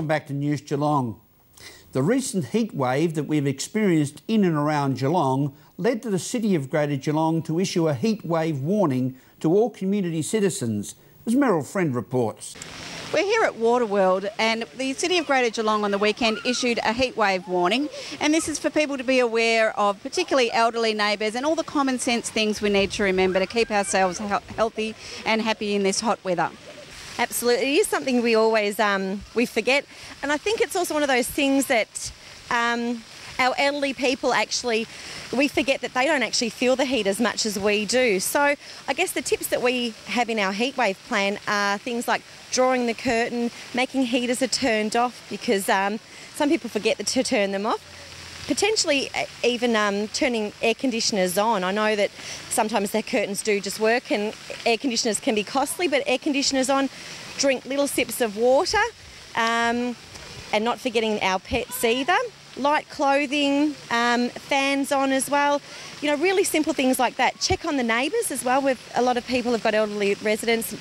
Welcome back to News Geelong. The recent heat wave that we've experienced in and around Geelong led to the City of Greater Geelong to issue a heat wave warning to all community citizens, as Meryl Friend reports. We're here at Waterworld and the City of Greater Geelong on the weekend issued a heat wave warning, and this is for people to be aware of, particularly elderly neighbours, and all the common sense things we need to remember to keep ourselves healthy and happy in this hot weather. Absolutely, it is something we always we forget, and I think it's also one of those things that our elderly people we forget that they don't actually feel the heat as much as we do. So I guess the tips that we have in our heatwave plan are things like drawing the curtain, making heaters are turned off because some people forget to turn them off. Potentially even turning air conditioners on. I know that sometimes their curtains do just work and air conditioners can be costly, but air conditioners on, drink little sips of water and not forgetting our pets either. Light clothing, fans on as well. You know, really simple things like that. Check on the neighbours as well. A lot of people have got elderly residents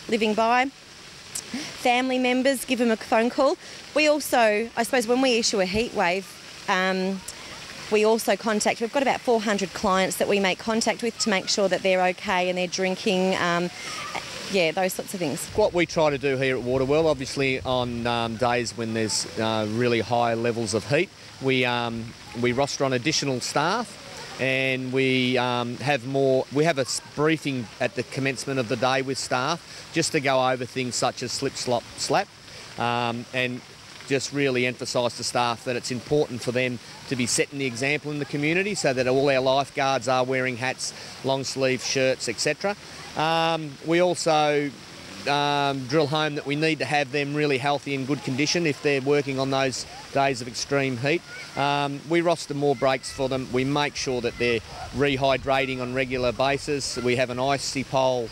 living by. Family members, give them a phone call. We also, I suppose, when we issue a heat wave, we've got about 400 clients that we make contact with to make sure that they're okay and they're drinking, those sorts of things. What we try to do here at Waterworld, obviously on days when there's really high levels of heat, we roster on additional staff and we have a briefing at the commencement of the day with staff just to go over things such as slip, slop, slap and just really emphasise to staff that it's important for them to be setting the example in the community so that all our lifeguards are wearing hats, long sleeve shirts, etc. We also drill home that we need to have them really healthy and good condition if they're working on those days of extreme heat. We roster more breaks for them. We make sure that they're rehydrating on regular basis. We have an icy pole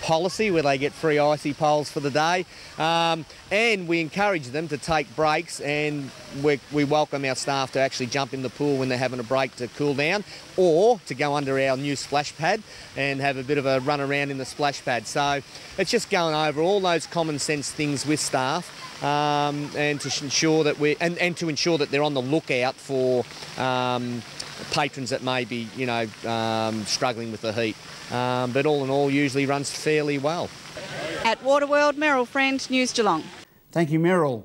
policy where they get free icy poles for the day, and we encourage them to take breaks, and we welcome our staff to actually jump in the pool when they're having a break to cool down, or to go under our new splash pad and have a bit of a run around in the splash pad. So it's just going over all those common sense things with staff, and to ensure that they're on the lookout for patrons that may be struggling with the heat. But all in all, usually runs fairly well. At Waterworld, Meryl Friend, News Geelong. Thank you, Meryl.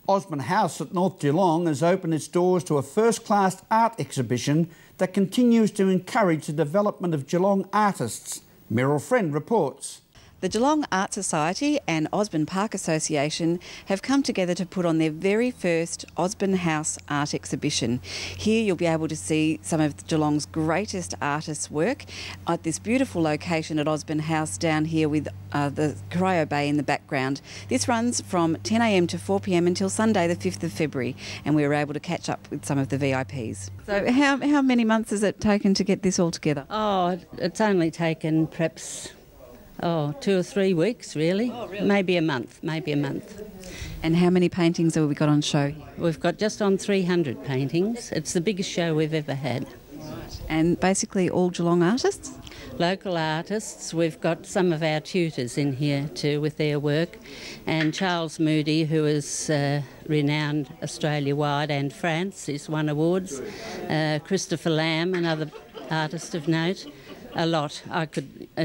Osborne House at North Geelong has opened its doors to a first-class art exhibition that continues to encourage the development of Geelong artists. Meryl Friend reports. The Geelong Art Society and Osborne Park Association have come together to put on their very first Osborne House art exhibition. Here you'll be able to see some of Geelong's greatest artists' work at this beautiful location at Osborne House down here with the Corio Bay in the background. This runs from 10 a.m. to 4 p.m. until Sunday the 5th of February, and we were able to catch up with some of the VIPs. So how many months has it taken to get this all together? Oh, it's only taken perhaps 2 or 3 weeks, really. Oh, really? Maybe a month. And how many paintings have we got on show? We've got just on 300 paintings. It's the biggest show we've ever had. And basically all Geelong artists? Local artists. We've got some of our tutors in here too with their work. And Charles Moody, who is renowned Australia-wide and France, he's won awards. Christopher Lamb, another artist of note. A lot.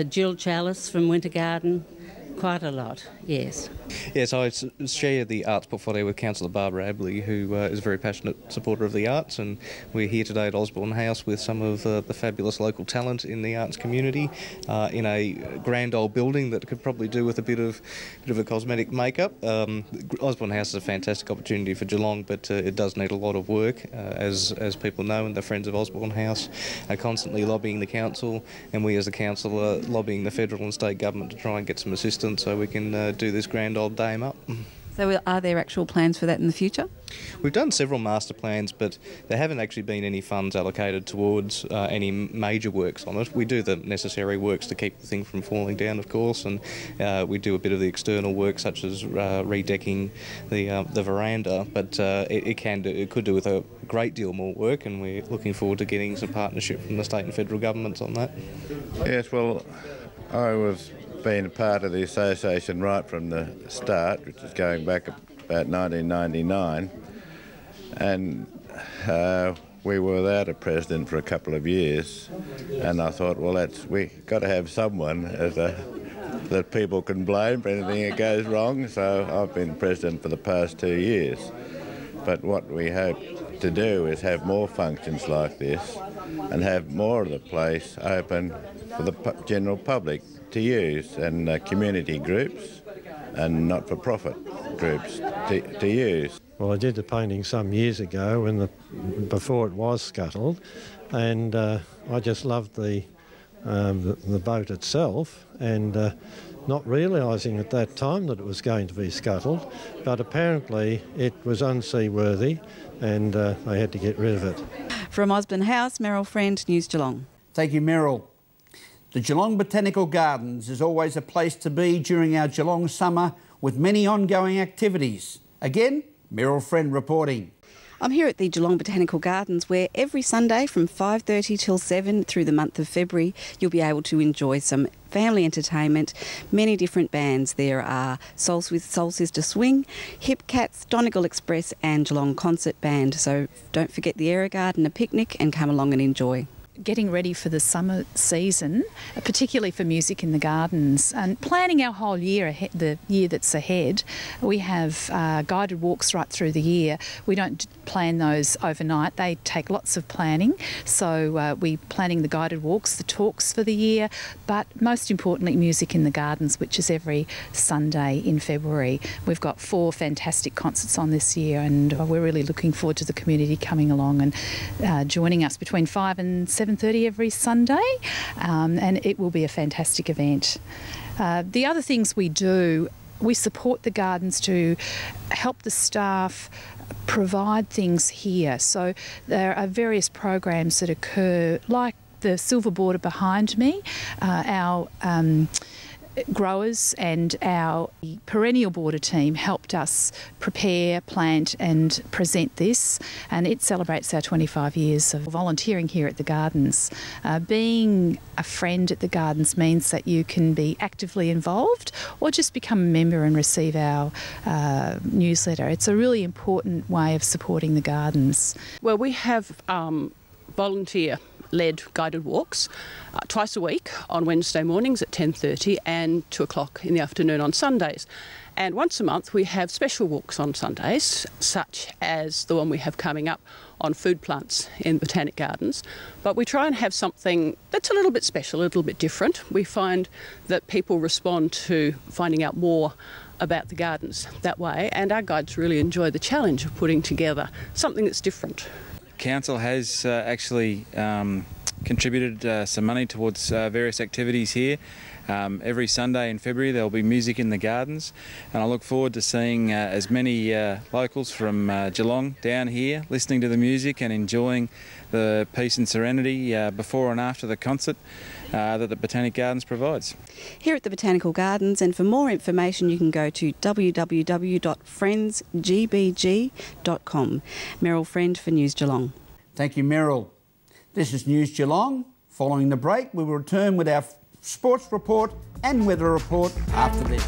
Jill Chalice from Winter Garden, quite a lot, yes. Yes, I share the arts portfolio with Councillor Barbara Abley, who is a very passionate supporter of the arts, and we're here today at Osborne House with some of the fabulous local talent in the arts community in a grand old building that could probably do with a bit of a cosmetic makeup. Osborne House is a fantastic opportunity for Geelong, but it does need a lot of work, as people know, and the Friends of Osborne House are constantly lobbying the council, and we as a council are lobbying the federal and state government to try and get some assistance so we can do this grand old dame up. So are there actual plans for that in the future? We've done several master plans, but there haven't actually been any funds allocated towards any major works on it. We do the necessary works to keep the thing from falling down, of course, and we do a bit of the external work, such as redecking the veranda, but it could do with a great deal more work, and we're looking forward to getting some partnership from the state and federal governments on that. Yes, well, I was been a part of the association right from the start, which is going back about 1999, and we were without a president for a couple of years, and I thought, well, we've got to have someone that people can blame for anything that goes wrong, so I've been president for the past 2 years. But what we hope to do is have more functions like this and have more of the place open for the general public to use, and community groups and not-for-profit groups to use. Well, I did the painting some years ago before it was scuttled, and I just loved the boat itself, and not realising at that time that it was going to be scuttled, but apparently it was unseaworthy, and they had to get rid of it. From Osborne House, Meryl Friend, News Geelong. Thank you, Meryl. The Geelong Botanical Gardens is always a place to be during our Geelong summer, with many ongoing activities. Again, Meryl Friend reporting. I'm here at the Geelong Botanical Gardens, where every Sunday from 5:30 till 7 through the month of February you'll be able to enjoy some family entertainment, many different bands. There are Soul Sister Swing, Hip Cats, Donegal Express and Geelong Concert Band. So don't forget the Air Garden, a picnic, and come along and enjoy. Getting ready for the summer season, particularly for music in the gardens, and planning our whole year ahead, the year that's ahead. We have guided walks right through the year. We don't plan those overnight. They take lots of planning. So we're planning the guided walks, the talks for the year, but most importantly, music in the gardens, which is every Sunday in February. We've got 4 fantastic concerts on this year, and we're really looking forward to the community coming along and joining us between 5 and 7:30 every Sunday, and it will be a fantastic event. The other things we do, we support the gardens to help the staff provide things here. So there are various programs that occur, like the silver border behind me. Our growers and our perennial border team helped us prepare, plant and present this, and it celebrates our 25 years of volunteering here at the gardens. Being a friend at the gardens means that you can be actively involved or just become a member and receive our newsletter. It's a really important way of supporting the gardens. Well, we have volunteer-led guided walks twice a week on Wednesday mornings at 10:30 and 2 o'clock in the afternoon on Sundays. And once a month we have special walks on Sundays, such as the one we have coming up on food plants in Botanic Gardens. But we try and have something that's a little bit special, a little bit different. We find that people respond to finding out more about the gardens that way, and our guides really enjoy the challenge of putting together something that's different. Council has actually contributed some money towards various activities here. Every Sunday in February there'll be music in the gardens, and I look forward to seeing as many locals from Geelong down here listening to the music and enjoying the peace and serenity before and after the concert that the Botanic Gardens provides. Here at the Botanical Gardens, and for more information you can go to www.friendsgbg.com. Meryl Friend for News Geelong. Thank you, Meryl. This is News Geelong. Following the break, we will return with our sports report and weather report after this.